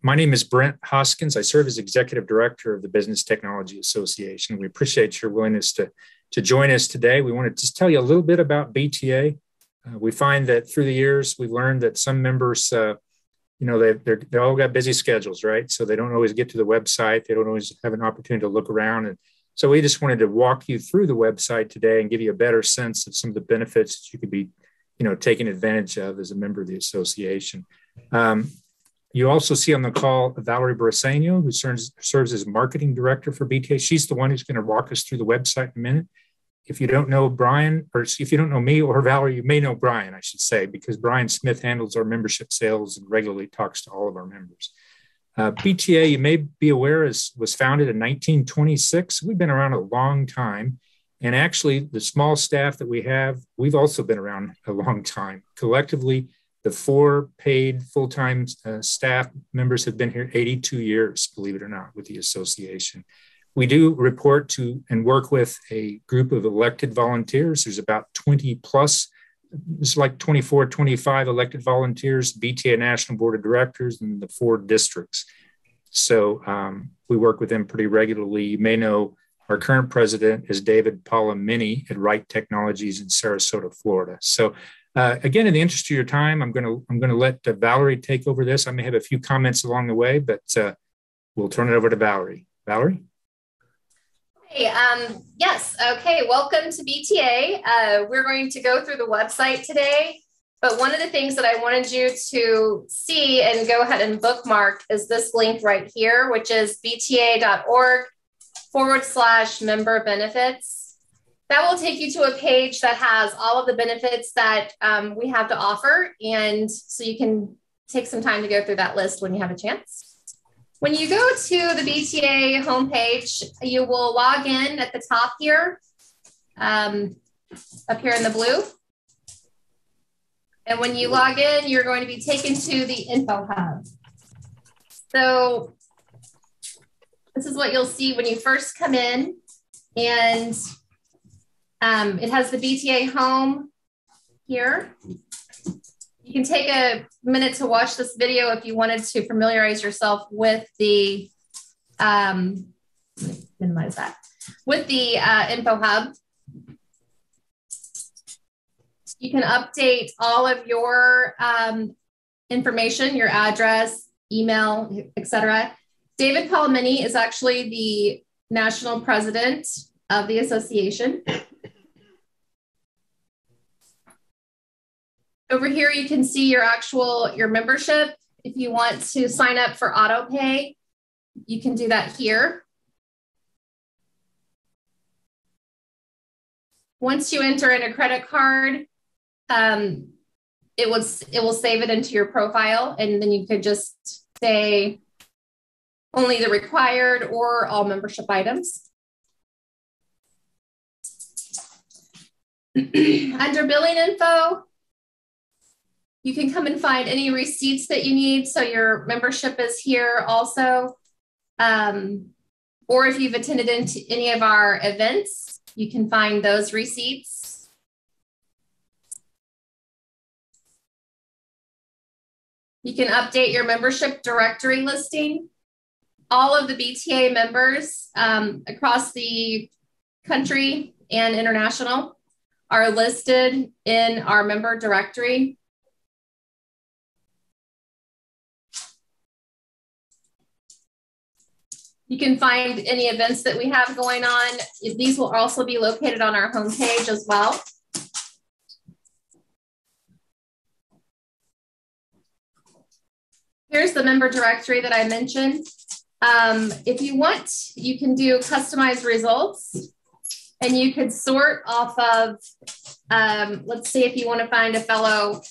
My name is Brent Hoskins. I serve as Executive Director of the Business Technology Association. We appreciate your willingness to join us today. We want to just tell you a little bit about BTA. We find that through the years, we've learned that some members, they all got busy schedules, right? So they don't always get to the website. They don't always have an opportunity to look around. And so we just wanted to walk you through the website today and give you a better sense of some of the benefits that you could be, taking advantage of as a member of the association. You also see on the call Valerie Braseno, who serves as Marketing Director for BTA. She's the one who's going to walk us through the website in a minute. If you don't know Brian, or if you don't know me or Valerie, you may know Brian, I should say, because Brian Smith handles our membership sales and regularly talks to all of our members. BTA, you may be aware, was founded in 1926. We've been around a long time. And actually, the small staff that we have, we've also been around a long time. Collectively, the 4 paid full-time staff members have been here 82 years, believe it or not, with the association. We do report to and work with a group of elected volunteers. There's about 20 plus, it's like 24, 25 elected volunteers, BTA National Board of Directors, and the 4 districts. So we work with them pretty regularly. You may know our current president is David Palomini at Wright Technologies in Sarasota, Florida. So again, in the interest of your time, I'm going to let Valerie take over this. I may have a few comments along the way, but we'll turn it over to Valerie. Valerie? Hey, yes. Okay. Welcome to BTA. We're going to go through the website today, but one of the things that I wanted you to see and go ahead and bookmark is this link right here, which is bta.org/member benefits. That will take you to a page that has all of the benefits that we have to offer. And so you can take some time to go through that list when you have a chance. When you go to the BTA homepage, you will log in at the top here, up here in the blue. And when you log in, you're going to be taken to the Info Hub. So this is what you'll see when you first come in. And it has the BTA home here. You can take a minute to watch this video if you wanted to familiarize yourself with the, minimize that, with the Info Hub. You can update all of your information, your address, email, etc. David Palomini is actually the national president of the association. Over here, you can see your membership. If you want to sign up for auto pay, you can do that here. Once you enter in a credit card, it will save it into your profile, and then you could just say only the required or all membership items. Under billing info, you can come and find any receipts that you need. So your membership is here also. Or if you've attended into any of our events, you can find those receipts. You can update your membership directory listing. All of the BTA members across the country and international are listed in our member directory. You can find any events that we have going on. These will also be located on our homepage as well. Here's the member directory that I mentioned. If you want, you can do customized results, and you could sort off of, let's say if you want to find a fellow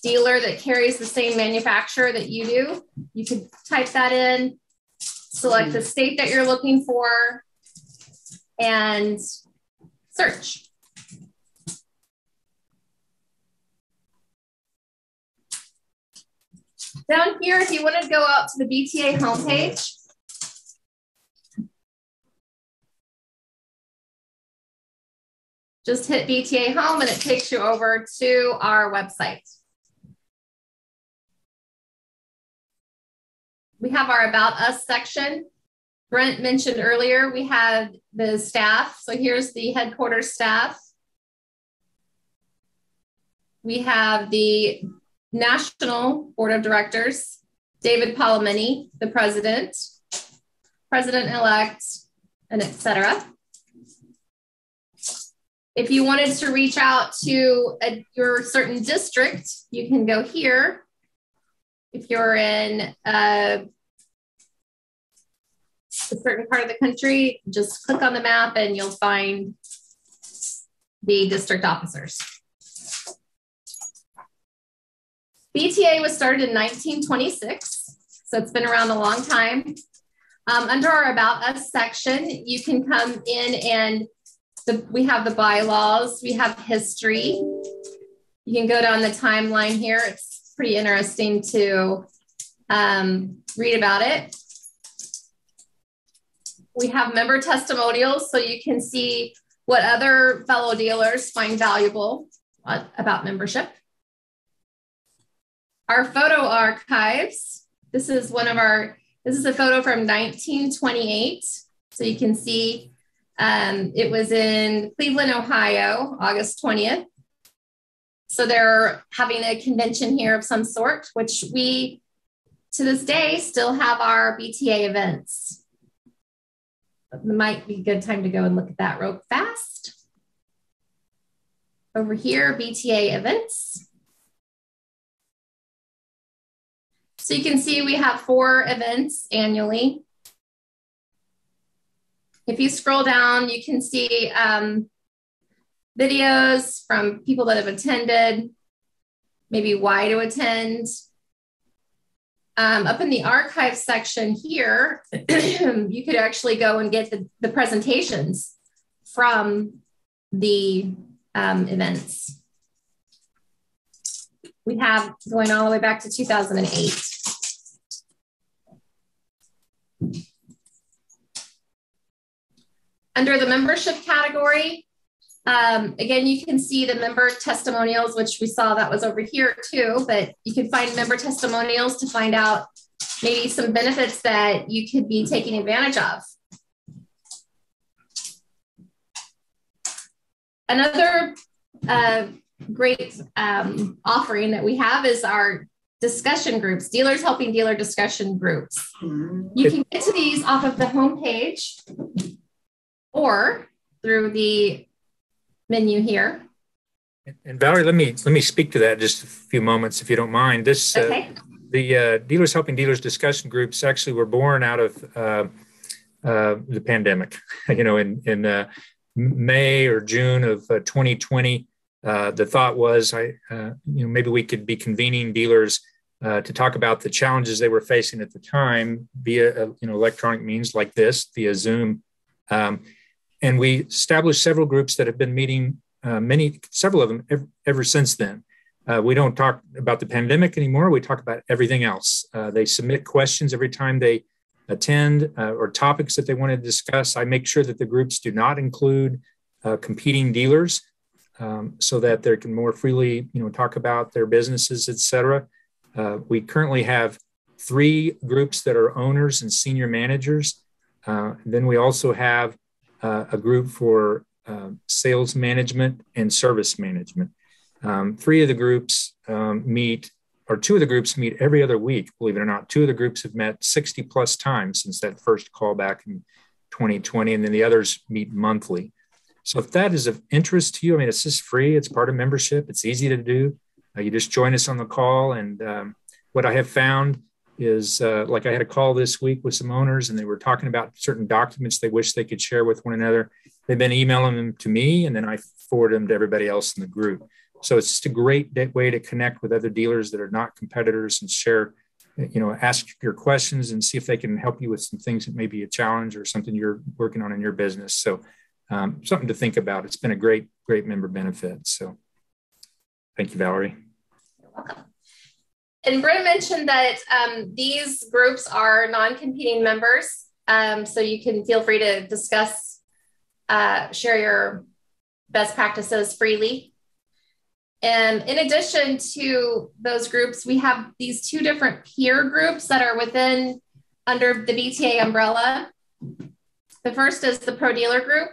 dealer that carries the same manufacturer that you do, you could type that in, select the state that you're looking for, and search. Down here, if you want to go out to the BTA homepage, just hit BTA home and it takes you over to our website. we have our About Us section. Brent mentioned earlier, we have the staff. So here's the headquarters staff. We have the National Board of Directors, David Palomini, the president, president-elect, and et cetera. If you wanted to reach out to your certain district, you can go here. If you're in a certain part of the country, just click on the map and you'll find the district officers. BTA was started in 1926, so it's been around a long time. Under our About Us section, you can come in and we have the bylaws, we have history. You can go down the timeline here. It's pretty interesting to read about it. We have member testimonials, so you can see what other fellow dealers find valuable about membership. Our photo archives. This is a photo from 1928. So you can see it was in Cleveland, Ohio, August 20th. So they're having a convention here of some sort, which we, to this day, still have our BTA events. It might be a good time to go and look at that real fast. Over here, BTA events. So you can see we have 4 events annually. If you scroll down, you can see videos from people that have attended, maybe why to attend. Up in the archive section here, you could actually go and get the presentations from the events. We have going all the way back to 2008. Under the membership category, again, you can see the member testimonials, which we saw that was over here too, but you can find member testimonials to find out maybe some benefits that you could be taking advantage of. Another great offering that we have is our discussion groups, Dealers Helping Dealer discussion groups. You can get to these off of the homepage or through the menu here. And Valerie, let me speak to that just a few moments, if you don't mind. This okay. The Dealers Helping Dealers discussion groups actually were born out of the pandemic. You know, in May or June of 2020, the thought was, maybe we could be convening dealers to talk about the challenges they were facing at the time via electronic means like this, via Zoom. And we established several groups that have been meeting, several of them ever since then. We don't talk about the pandemic anymore. We talk about everything else. They submit questions every time they attend or topics that they want to discuss. I make sure that the groups do not include competing dealers so that they can more freely, talk about their businesses, et cetera. We currently have 3 groups that are owners and senior managers. Then we also have a group for sales management and service management. 3 of the groups meet, or 2 of the groups meet every other week, believe it or not. 2 of the groups have met 60 plus times since that first call back in 2020, and then the others meet monthly. So if that is of interest to you, it's just free. It's part of membership. It's easy to do. You just join us on the call. And what I have found is like I had a call this week with some owners and they were talking about certain documents they wish they could share with one another. They've been emailing them to me and then I forward them to everybody else in the group. So it's just a great way to connect with other dealers that are not competitors and share, ask your questions and see if they can help you with some things that may be a challenge or something you're working on in your business. So something to think about. It's been a great member benefit. So thank you, Valerie. You're welcome. And Brent mentioned that these groups are non-competing members. So you can feel free to discuss, share your best practices freely. And in addition to those groups, we have these 2 different peer groups that are within under the BTA umbrella. The first is the Pro Dealer Group.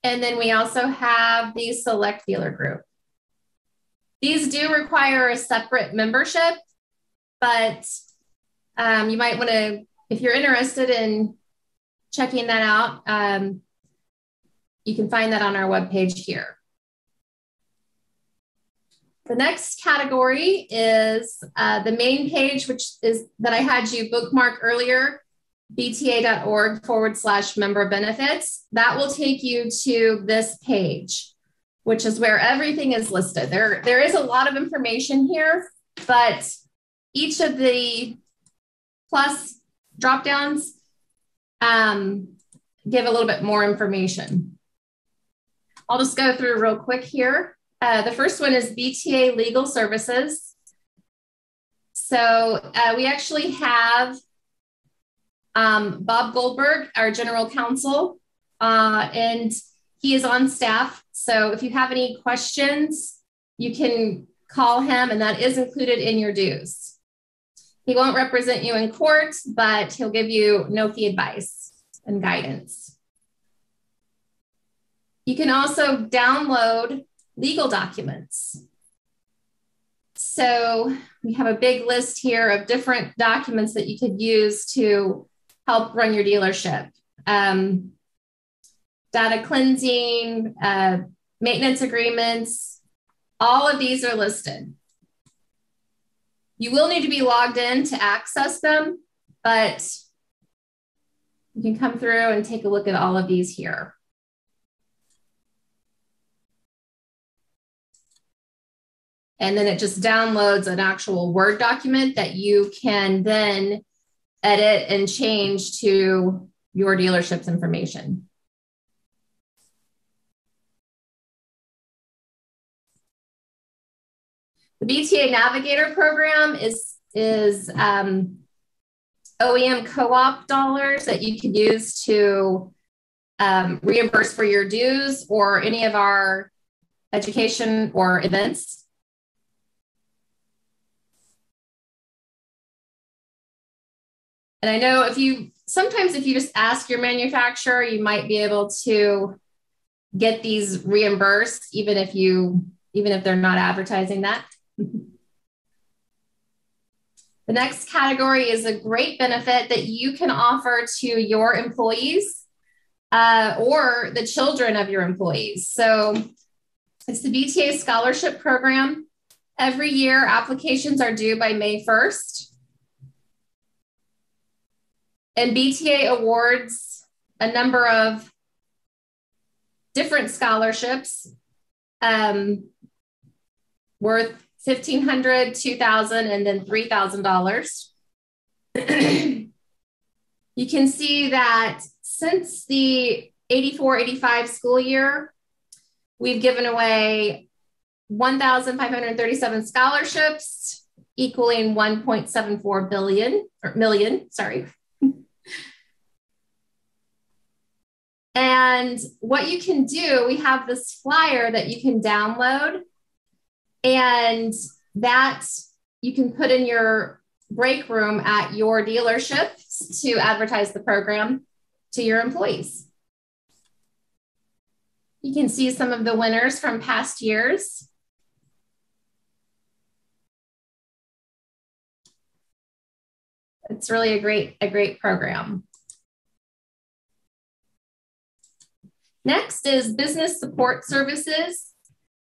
And then we also have the Select Dealer Group. These do require a separate membership, but you might want to, if you're interested in checking that out, you can find that on our webpage here. The next category is the main page, which is that I had you bookmark earlier, bta.org/member benefits. That will take you to this page, which is where everything is listed. There is a lot of information here, but each of the plus drop downs give a little bit more information. I'll just go through real quick here. The first one is BTA Legal Services. So we actually have Bob Goldberg, our general counsel, and he is on staff. So if you have any questions, you can call him, and that is included in your dues. He won't represent you in court, but he'll give you no fee advice and guidance. You can also download legal documents. So we have a big list here of different documents that you could use to help run your dealership. Data cleansing, maintenance agreements, all of these are listed. You will need to be logged in to access them, but you can come through and take a look at all of these here. And then it just downloads an actual Word document that you can then edit and change to your dealership's information. The BTA Navigator program is OEM co-op dollars that you can use to reimburse for your dues or any of our education or events. And I know sometimes if you just ask your manufacturer, you might be able to get these reimbursed, even if they're not advertising that. The next category is a great benefit that you can offer to your employees or the children of your employees. So it's the BTA Scholarship Program. Every year, applications are due by May 1st. And BTA awards a number of different scholarships worth $1,500, $2,000, and then $3,000. You can see that since the 84-85 school year, we've given away 1,537 scholarships, equaling 1.74 million. And what you can do, we have this flyer that you can download, and that you can put in your break room at your dealership to advertise the program to your employees. You can see some of the winners from past years. It's really a great program. Next is business support services.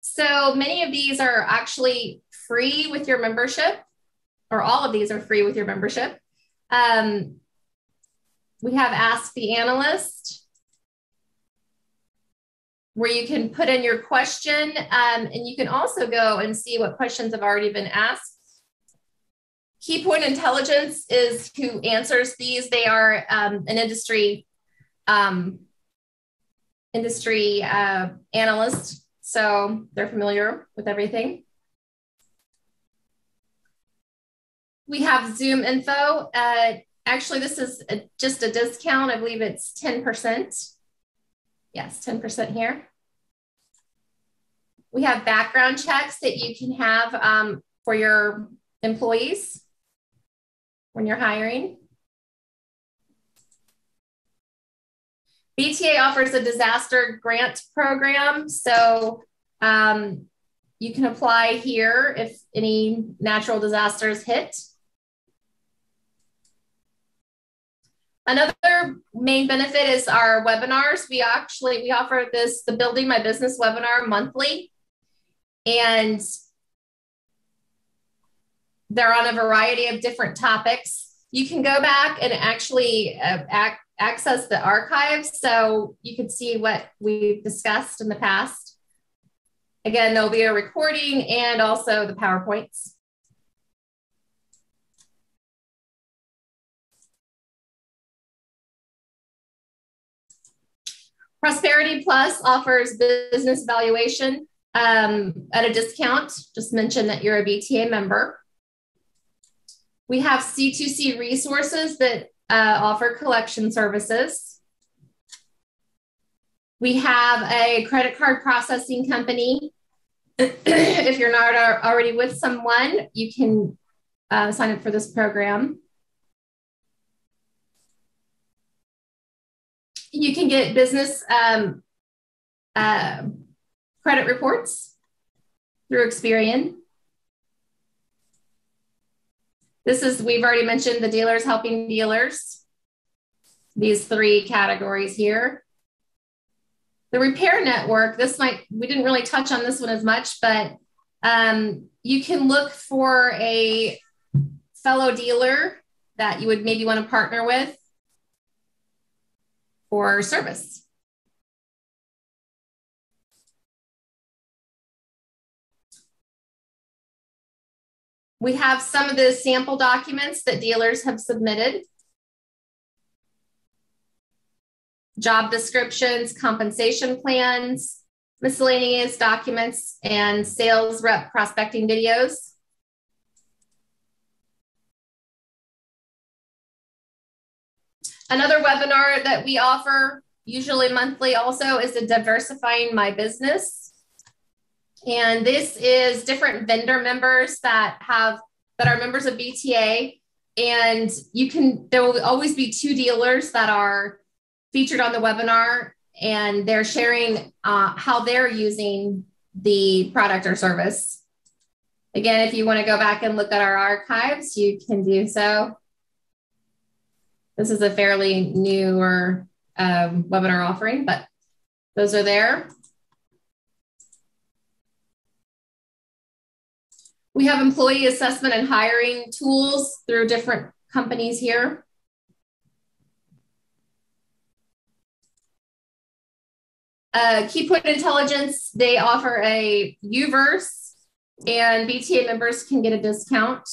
So many of these are actually free with your membership, or all of these are free with your membership. We have Ask the Analyst, where you can put in your question, and you can also go and see what questions have already been asked. Keypoint Intelligence is who answers these. They are an industry analyst, so they're familiar with everything. We have Zoom Info. Actually, this is just a discount. I believe it's 10%. Yes, 10% here. We have background checks that you can have for your employees. when you're hiring. BTA offers a disaster grant program. So you can apply here if any natural disasters hit. Another main benefit is our webinars. We offer the Building My Business webinar monthly, and they're on a variety of different topics. You can go back and actually access the archives so you can see what we've discussed in the past. Again, there'll be a recording and also the PowerPoints. Prosperity Plus offers business valuation at a discount. Just mention that you're a BTA member. We have C2C resources that offer collection services. We have a credit card processing company. If you're not already with someone, you can sign up for this program. You can get business credit reports through Experian. We've already mentioned the dealers helping dealers. These three categories here. The repair network, we didn't really touch on this one as much, but you can look for a fellow dealer that you would maybe want to partner with for service. We have some of the sample documents that dealers have submitted. Job descriptions, compensation plans, miscellaneous documents, and sales rep prospecting videos. Another webinar that we offer, usually monthly also, is the Diversifying My Business. And this is different vendor members that are members of BTA. And there will always be two dealers that are featured on the webinar, and they're sharing how they're using the product or service. Again, if you want to go back and look at our archives, you can do so. This is a fairly newer webinar offering, but those are there. We have employee assessment and hiring tools through different companies here. Keypoint Intelligence, they offer a UVerse, and BTA members can get a discount.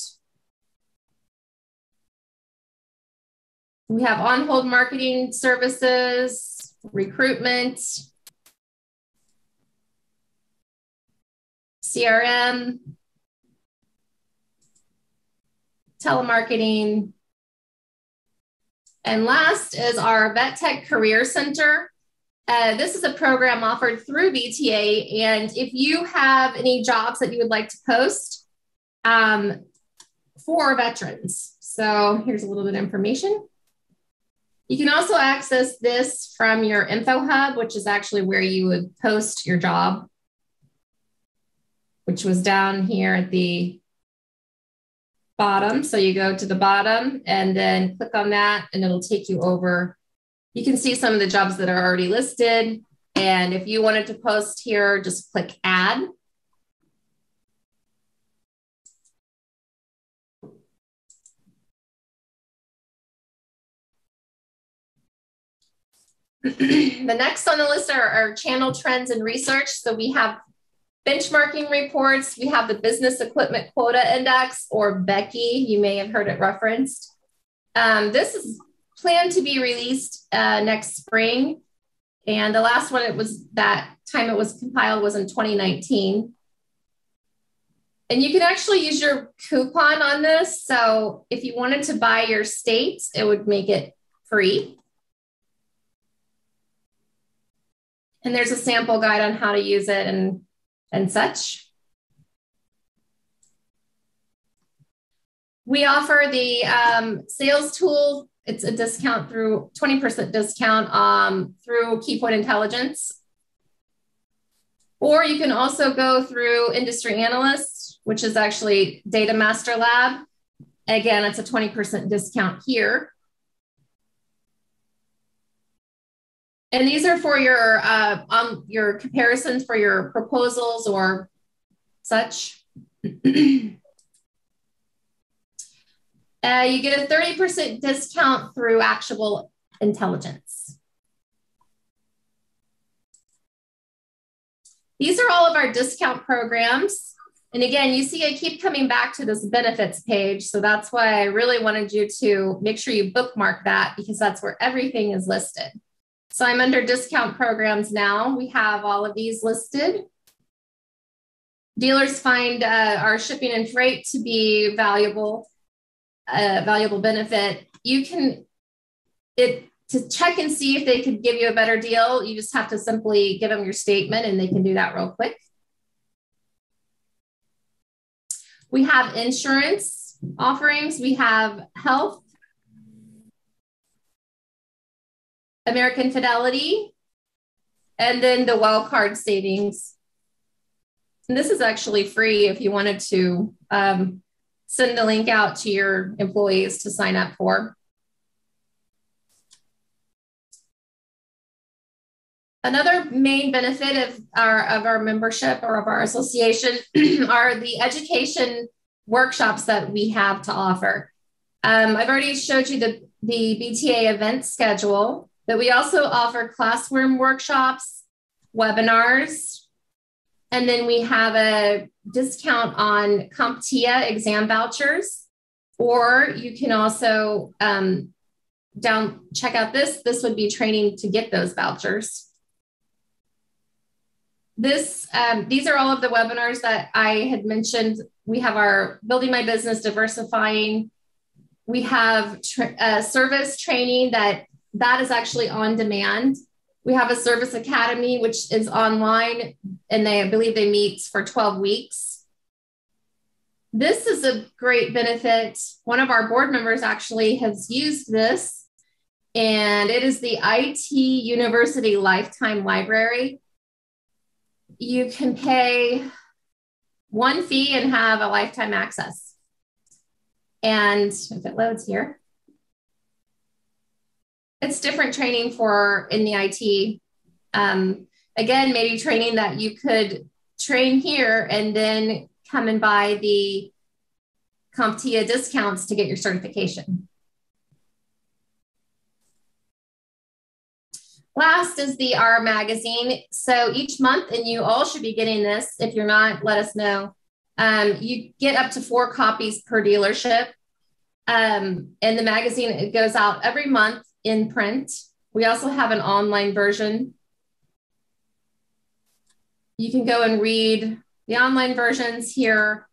We have on-hold marketing services, recruitment, CRM, telemarketing. And last is our VetTech Career Center. This is a program offered through BTA. And if you have any jobs that you would like to post for veterans. So here's a little bit of information. You can also access this from your Info Hub, which is actually where you would post your job, which was down here at the bottom. So you go to the bottom and then click on that, and it'll take you over. You can see some of the jobs that are already listed. And if you wanted to post here, just click Add. The next on the list are our channel trends and research. So we have benchmarking reports. We have the Business Equipment Quota Index, or BECI. You may have heard it referenced. This is planned to be released next spring. And the last one, that time it was compiled was in 2019. And you can actually use your coupon on this. So if you wanted to buy your state, it would make it free. And there's a sample guide on how to use it and such. We offer the sales tool. It's a discount through 20% discount through Keypoint Intelligence. Or you can also go through Industry Analyst, which is actually Data Master Lab. Again, it's a 20% discount here. And these are for your comparisons for your proposals or such. You get a 30% discount through Actual Intelligence. These are all of our discount programs. And again, you see I keep coming back to this benefits page. So that's why I really wanted you to make sure you bookmark that, because that's where everything is listed. So I'm under discount programs now. We have all of these listed. Dealers find our shipping and freight to be valuable benefit. You can, to check and see if they could give you a better deal, you just have to simply give them your statement and they can do that real quick. We have insurance offerings. We have health, American Fidelity, and then the Wellcard savings. And this is actually free if you wanted to send the link out to your employees to sign up for. Another main benefit of our membership or of our association are the education workshops that we have to offer. I've already showed you the BTA event schedule, but we also offer classroom workshops, webinars, and then we have a discount on CompTIA exam vouchers, or you can also check out this. This would be training to get those vouchers. These are all of the webinars that I had mentioned. We have our Building My Business, Diversifying. We have service training that is actually on demand. We have a Service Academy, which is online, and I believe they meet for 12 weeks. This is a great benefit. One of our board members actually has used this, and it is the IT University Lifetime Library. You can pay one fee and have a lifetime access. And if it loads here, it's different training in the IT. Again, maybe training that you could train here and then come and buy the CompTIA discounts to get your certification. Last is the R magazine. So each month, and you all should be getting this. If you're not, let us know. You get up to 4 copies per dealership. And the magazine, it goes out every month in print. We also have an online version. You can go and read the online versions here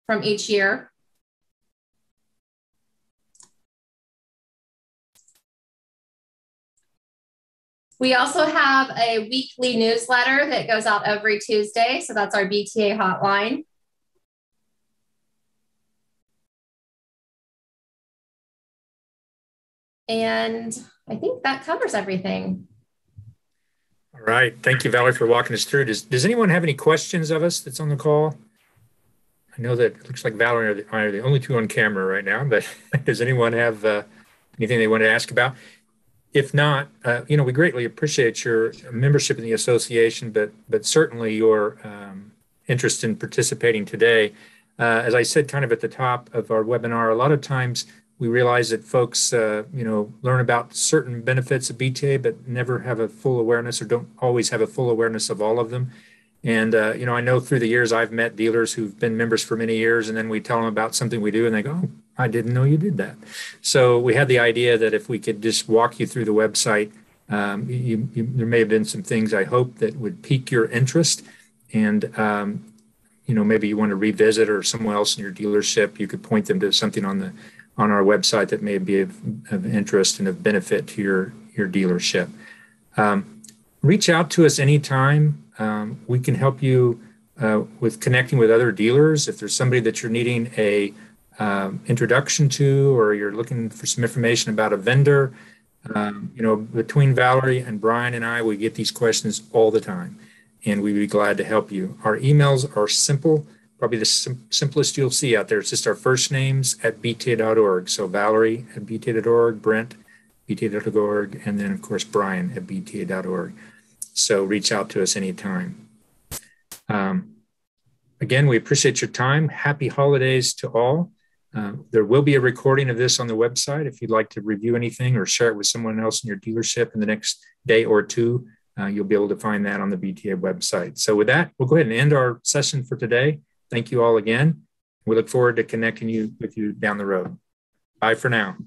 from each year. We also have a weekly newsletter that goes out every Tuesday. So that's our BTA hotline. And I think that covers everything. All right. Thank you, Valerie, for walking us through. Does anyone have any questions of us that's on the call? I know that it looks like Valerie and I are the only two on camera right now, but does anyone have anything they want to ask about? If not, we greatly appreciate your membership in the association, but certainly your interest in participating today. As I said kind of at the top of our webinar, a lot of times we realize that folks, learn about certain benefits of BTA, but never have a full awareness or don't always have a full awareness of all of them. And, I know through the years I've met dealers who've been members for many years, and then we tell them about something we do and they go, oh, I didn't know you did that. So we had the idea that if we could just walk you through the website, there may have been some things I hope that would pique your interest. And, maybe you want to revisit, or someone else in your dealership, you could point them to something on our website that may be of interest and of benefit to your dealership. Reach out to us anytime. We can help you with connecting with other dealers. If there's somebody that you're needing a introduction to, or you're looking for some information about a vendor, between Valerie and Brian and I, we get these questions all the time, and we'd be glad to help you. Our emails are simple, probably the simplest you'll see out there. It's just our first names at bta.org. So Valerie at bta.org, Brent, bta.org, and then, of course, Brian at bta.org. So reach out to us anytime. Again, we appreciate your time. Happy holidays to all. There will be a recording of this on the website. If you'd like to review anything or share it with someone else in your dealership in the next day or two, you'll be able to find that on the BTA website. So with that, we'll go ahead and end our session for today. Thank you all again. We look forward to connecting with you down the road. Bye for now.